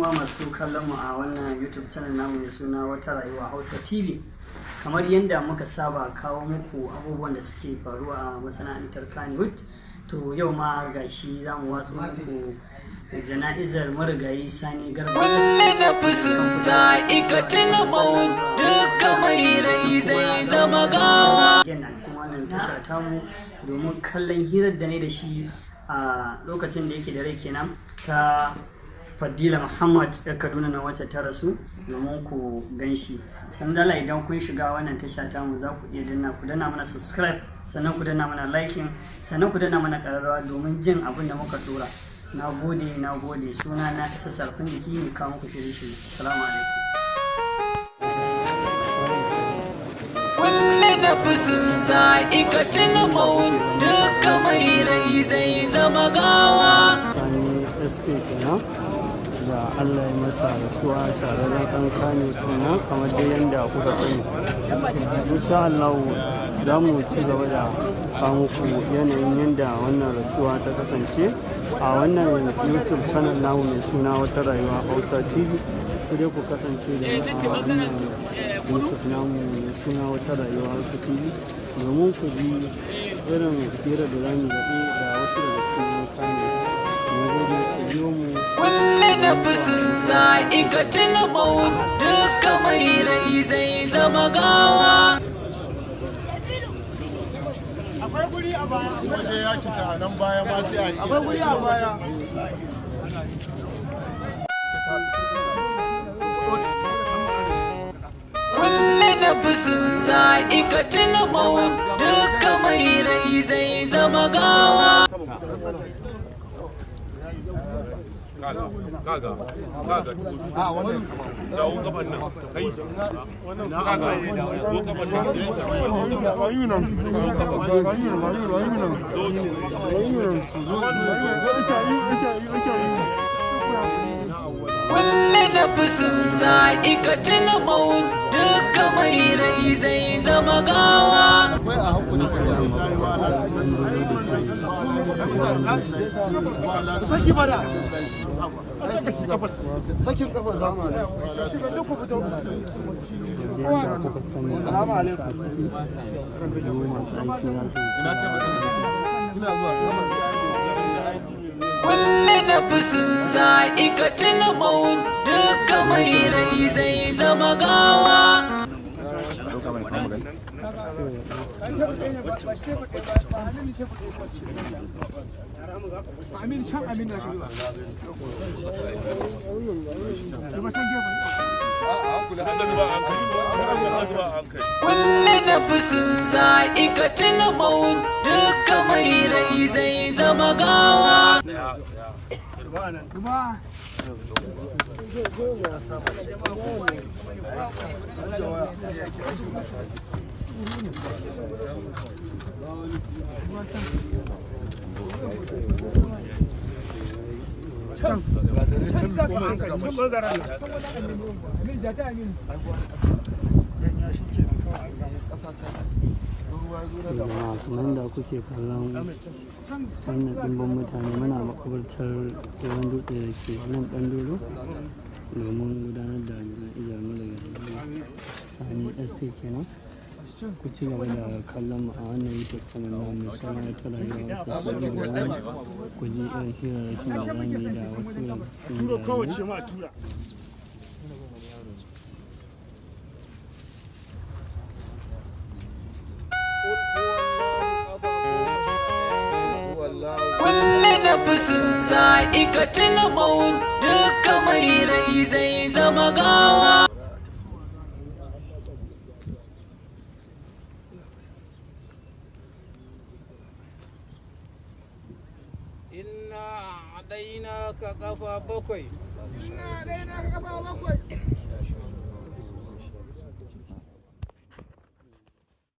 uwa masu kallon mu a wannan YouTube channel namu mai suna Wata Rayuwa Hausa TV. Kamar yadda muka saba kawo muku abubuwan da suke faruwa a masana'antar Kannywood, to yau ma gashi za mu watsu muku jana'izar marigayi Sani Garba. Kulle na fusun za'ikatil maut, duka mai rai zai zama gawa. Yana cikin wannan tasha tamu domin kallon hirar da ne da shi a lokacin da yake da rai kenan, ta Fadila Muhammad da Kaduna na wacce ta rasu, domin ku gan shi. Sannan idan kun shiga wannan tasha tamu za ku iya danna mana subscribe, sannan ku danna mana liking, sannan ku danna mana ƙararrawa domin jin abin da muka dora. Na gode, suna na Isa Sarfin Jiki ne, kawo muku shirye-shirye. Assalamu alaikum. Kulle na fusun za'ikatil maut, duka mai rai zai zama gawa. Da Allah ya masa rasuwa shahararren ɗan Kannywood kenan, kamar dai yadda kuka sani. Insha Allah za mu ci gaba da kawo muku yanayin yadda wannan rasuwa ta kasance a wannan YouTube channel namu mai suna Wata Rayuwa Hausa TV. Ku dai ku kasance da a wannan YouTube namu mai suna Wata Rayuwa Hausa TV domin ku ji irin hira da zamu gaɗe da wasu daga cikin Kannywood. Kulle na fusun za'ikatil maut, duka mai rai zai zama gawa. Akwai guri a baya. Waje ya cika a nan baya ma sai a yi. Akwai guri a baya. Kulle na fusun za'ikatil maut, duka mai rai zai zama gawa. kaga a wannan dawo kafan nan kai kaga zo kafan Kulle na fusun za'ikatil maut, duka mai rai zai zama gawa. Saki bada. Sakin kafa za mu yi. Duk ku fito. Assalamu alaikum. Ina zuwa. Kulle na fusun za'ikatil maut, duka mai rai zai zama gawa. Kulle na fusun za'ikatil maut, duka mai rai zai zama gawa. Kamar da kuke kallon wannan ɗimbin mutane, muna makabartar tsohon dutse da ke nan ɗan dolo domin gudanar da jana'izar marigayi Sani SC kenan. Ku ci gaba da kallon mu a wannan YouTube channel na mai suna Wata Rayuwa Hausa TV domin ku ji irin hirarrakin da zamu yi da wasu daga cikin jami'ai. Kulle na fusun za'ikatil maut, duka mai rai zai zama gawa. Inna adainaka kafa bakwai.